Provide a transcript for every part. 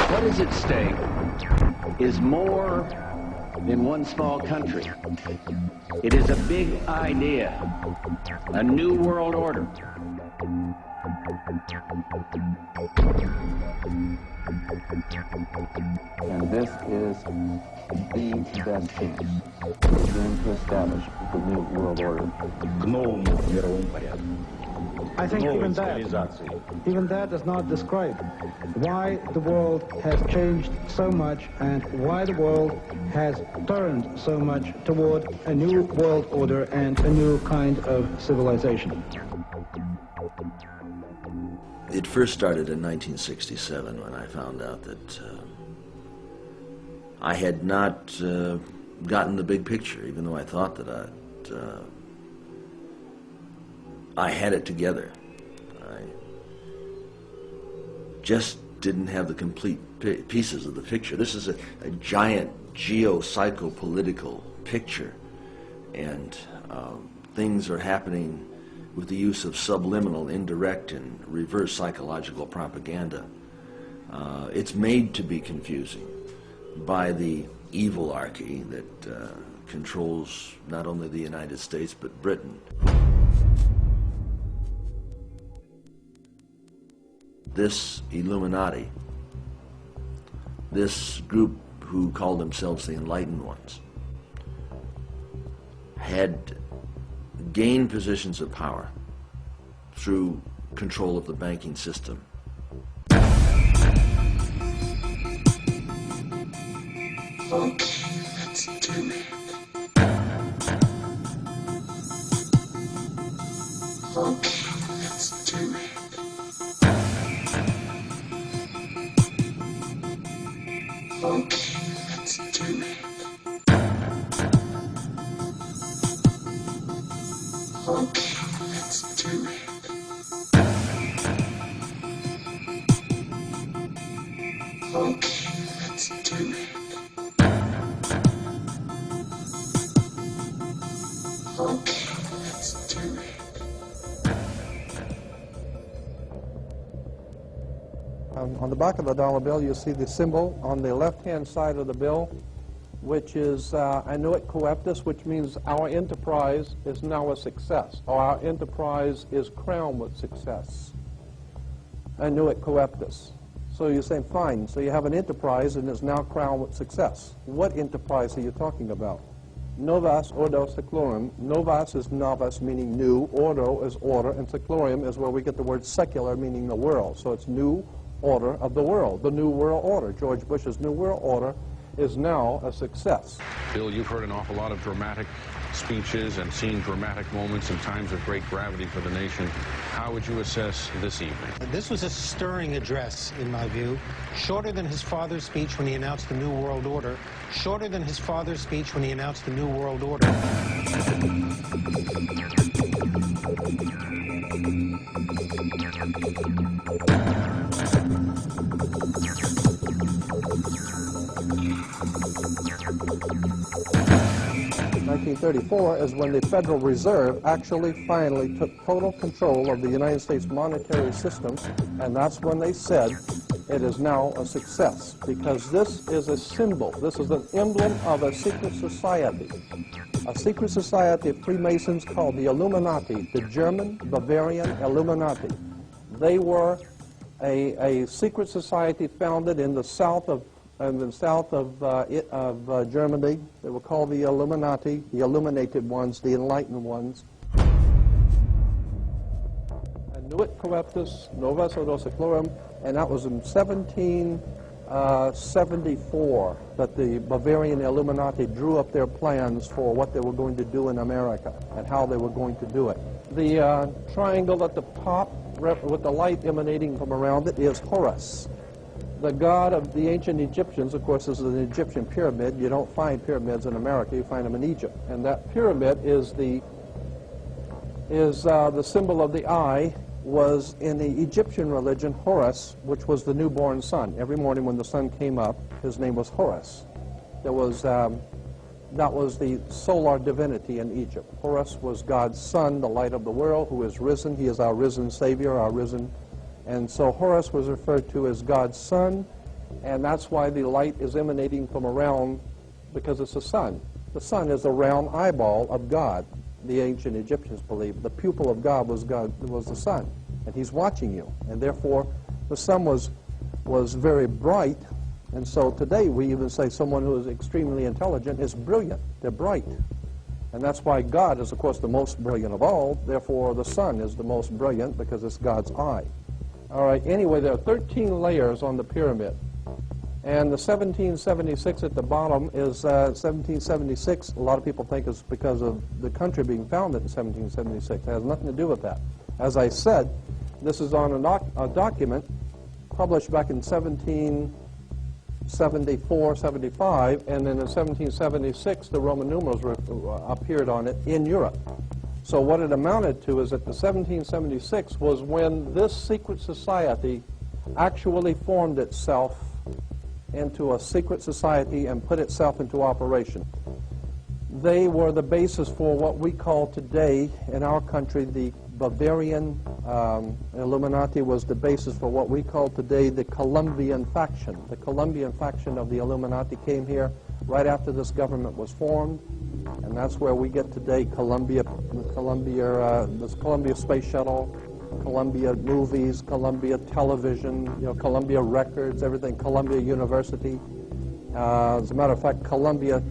What is at stake is more than one small country. It is a big idea, a new world order. And this is the best chance we're going to establish the new world order. I think even that does not describe why the world has changed so much and why the world has turned so much toward a new world order and a new kind of civilization. It first started in 1967 when I found out that I had not gotten the big picture, even though I thought that I had it together. I just didn't have the complete pieces of the picture. This is a giant geo-psycho-political picture, and things are happening with the use of subliminal, indirect, and reverse psychological propaganda. It's made to be confusing by the evilarchy that controls not only the United States but Britain. This Illuminati, this group who called themselves the Enlightened Ones, had gained positions of power through control of the banking system. Okay, let's do it. Okay, let's do it. Okay, let's do it. Okay, let's do it. Okay, let's do it. Okay, let's do it. On the back of the dollar bill, you see the symbol on the left-hand side of the bill, which is annuit coeptus, which means our enterprise is now a success, or our enterprise is crowned with success. Annuit coeptus. So you're saying, fine, so you have an enterprise and it's now crowned with success. What enterprise are you talking about? Novas ordo seclorum. Novas is novus, meaning new. Ordo is order, and seclorum is where we get the word secular, meaning the world. So it's new order of the world, the new world order. George Bush's new world order is now a success. Bill, you've heard an awful lot of dramatic speeches and seen dramatic moments in times of great gravity for the nation. How would you assess this evening? This was a stirring address, in my view, shorter than his father's speech when he announced the New World Order, shorter than his father's speech when he announced the New World Order. In 1934 is when the Federal Reserve actually finally took total control of the United States monetary system, and that's when they said it is now a success, because this is a symbol, this is an emblem of a secret society of Freemasons called the Illuminati, the German Bavarian Illuminati. They were a secret society founded in the south of Germany. They were called the Illuminati, the illuminated ones, the enlightened ones. Annuit coeptus, novus ordo seclorum, and that was in 1774 that the Bavarian Illuminati drew up their plans for what they were going to do in America and how they were going to do it. The triangle at the top with the light emanating from around it is Horus. The god of the ancient Egyptians. Of course, this is an Egyptian pyramid. You don't find pyramids in America, you find them in Egypt. And that pyramid is the symbol of the eye, was in the Egyptian religion Horus, which was the newborn sun. Every morning when the sun came up, his name was Horus. That was the solar divinity in Egypt. Horus was God's son, the light of the world, who is risen. He is our risen Savior, our risen. And so Horus was referred to as God's son, And that's why the light is emanating from around, because it's the sun. The sun is a round eyeball of God. The ancient Egyptians believed the pupil of God was the sun, and he's watching you. And therefore, the sun was very bright. And so today we even say someone who is extremely intelligent is brilliant. They're bright. And that's why God is, of course, the most brilliant of all. Therefore, the sun is the most brilliant because it's God's eye. All right, anyway, there are 13 layers on the pyramid. And the 1776 at the bottom is 1776. A lot of people think it's because of the country being founded in 1776. It has nothing to do with that. As I said, this is on a document published back in 1774, 75, and then in 1776 the Roman numerals appeared on it in Europe. So what it amounted to is that the 1776 was when this secret society actually formed itself into a secret society and put itself into operation. They were the basis for what we call today in our country the Bavarian Illuminati. Was the basis for what we call today the Colombian faction. The Colombian faction of the Illuminati came here right after this government was formed, and that's where we get today this Columbia Space Shuttle, Columbia Movies, Columbia Television, Columbia Records, everything, Columbia University. As a matter of fact, Columbia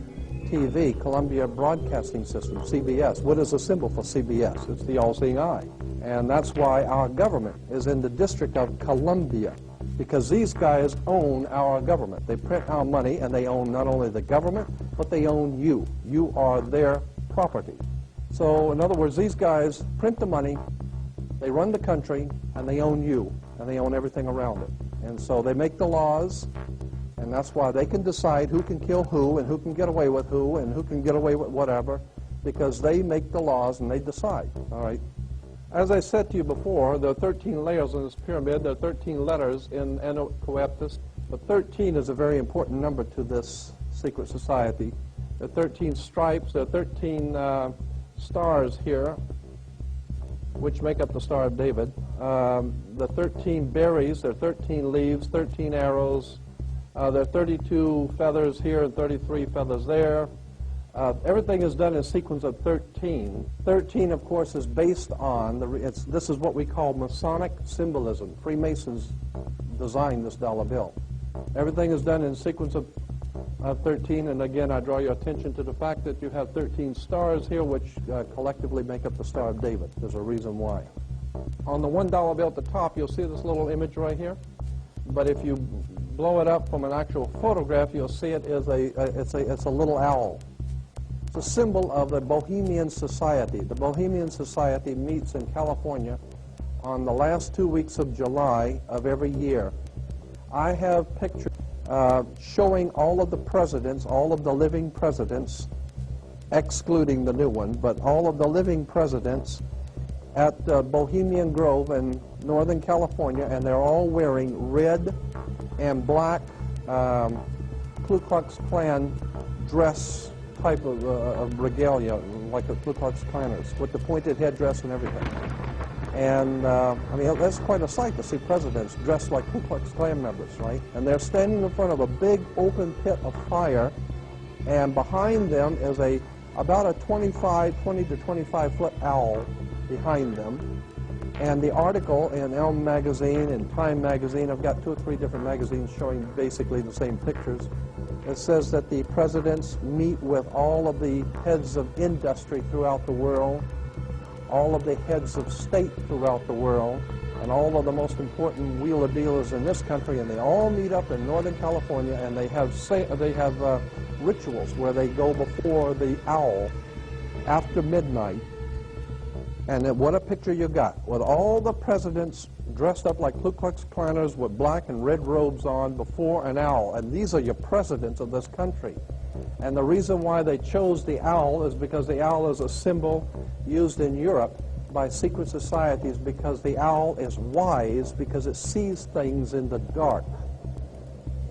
TV, Columbia Broadcasting System, CBS. What is the symbol for CBS? It's the all-seeing eye. And that's why our government is in the District of Columbia, because these guys own our government. They print our money, and they own not only the government, but they own you. You are their property. So, in other words, these guys print the money, they run the country, and they own you, and they own everything around it. And so they make the laws, and that's why they can decide who can kill who, and who can get away with who, and who can get away with whatever, because they make the laws and they decide, all right? As I said to you before, there are 13 layers in this pyramid. There are 13 letters in Eno Coeptus, but 13 is a very important number to this secret society. There are 13 stripes, there are 13 stars here, which make up the Star of David. The 13 berries, there are 13 leaves, 13 arrows. There are 32 feathers here and 33 feathers there. Everything is done in a sequence of 13. 13, of course, is based on, this is what we call Masonic symbolism. Freemasons designed this dollar bill. Everything is done in a sequence of 13, and again, I draw your attention to the fact that you have 13 stars here, which collectively make up the Star of David. There's a reason why. On the $1 bill at the top, you'll see this little image right here. But if you blow it up from an actual photograph, you'll see it is it's a little owl. It's a symbol of the Bohemian Society. The Bohemian Society meets in California on the last 2 weeks of July of every year. I have pictures showing all of the presidents, all of the living presidents, excluding the new one, but all of the living presidents at Bohemian Grove in Northern California, and they're all wearing red and black Ku Klux Klan dress type of regalia, like the Ku Klux Klanners, with the pointed headdress and everything. And, I mean, that's quite a sight to see presidents dressed like Ku Klux Klan members, right? And they're standing in front of a big open pit of fire, and behind them is about a 20 to 25-foot owl behind them. And the article in Elm Magazine and Time Magazine, I've got 2 or 3 different magazines showing basically the same pictures. It says that the presidents meet with all of the heads of industry throughout the world, all of the heads of state throughout the world, and all of the most important wheeler dealers in this country, and they all meet up in Northern California, and they have rituals where they go before the owl after midnight. And then what a picture you got, with all the presidents dressed up like Ku Klux Klanners with black and red robes on before an owl. And these are your presidents of this country. And the reason why they chose the owl is because the owl is a symbol used in Europe by secret societies, because the owl is wise, because it sees things in the dark.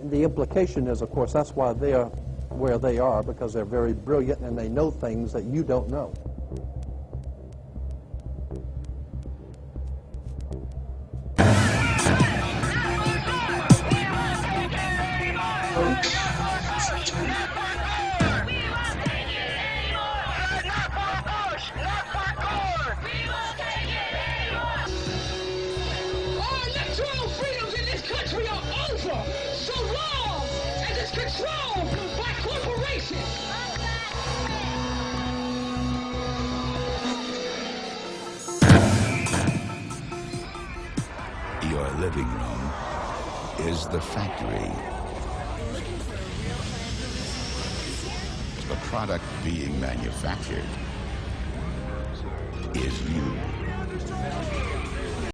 And the implication is, of course, that's why they are where they are, because they're very brilliant and they know things that you don't know. nation. Your living room is the factory. The product being manufactured is you.